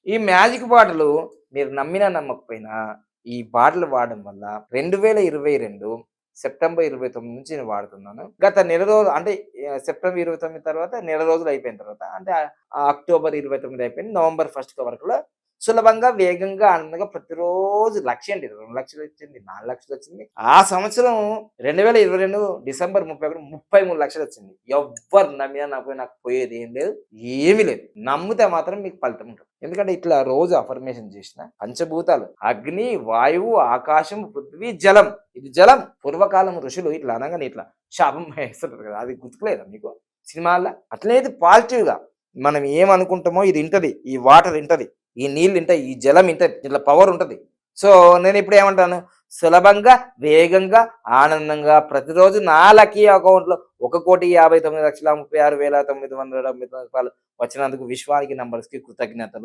ఈ magic bottle మీరు నమ్మినా నమ్మకపోయినా ఈ బాటిల్ వాడడం వల్ల 2022 సెప్టెంబర్ 29 నుంచి నేను వాడుతున్నాను. గత నెల రోజులు అంటే సెప్టెంబర్ 29 తర్వాత నెల రోజులు అయిపోయిన తర్వాత అంటే అక్టోబర్ 29 అయిపోయింది. నవంబర్ ఫస్ట్ వరకులో సులభంగా, వేగంగా, ఆనందంగా ప్రతిరోజు 1,00,000 ఏంటి 2,00,000 వచ్చింది, 4,00,000 వచ్చింది. ఆ సంవత్సరం 2022 డిసెంబర్ 31 33,00,000 వచ్చింది. ఎవ్వరు నమ్మినా నమ్మకపోయినా నాకు పోయేది ఏం లేదు. ఏమీ లేదు. నమ్మితే మాత్రం మీకు ఫలితం ఉంటుంది. ఎందుకంటే ఇట్లా రోజు అఫర్మేషన్ చేసిన పంచభూతాలు అగ్ని, వాయువు, ఆకాశం, పృథ్వీ, జలం. ఇది జలం. పూర్వకాలం ఋషులు ఇట్లా అనగానే ఇట్లా శాపం వేస్తుంటారు కదా! అది గుర్తుకులేదా మీకు సినిమాల్లో? అట్లనే ఇది పాజిటివ్‌గా మనం ఏమనుకుంటామో ఇది ఇంటది. ఈ వాటర్ ఇంటది. ఈ నీళ్ళు ఇంటాయి. ఈ జలం ఇంటది. ఇట్లా పవర్ ఉంటది. సో, నేనిప్పుడు ఏమంటాను, సులభంగా, వేగంగా, ఆనందంగా ప్రతిరోజు నా లక్కీ అకౌంట్‌లో 1,59,36,36,999 రూపాయలు వచ్చినందుకు విశ్వానికి నంబర్స్‌కి కృతజ్ఞతలు.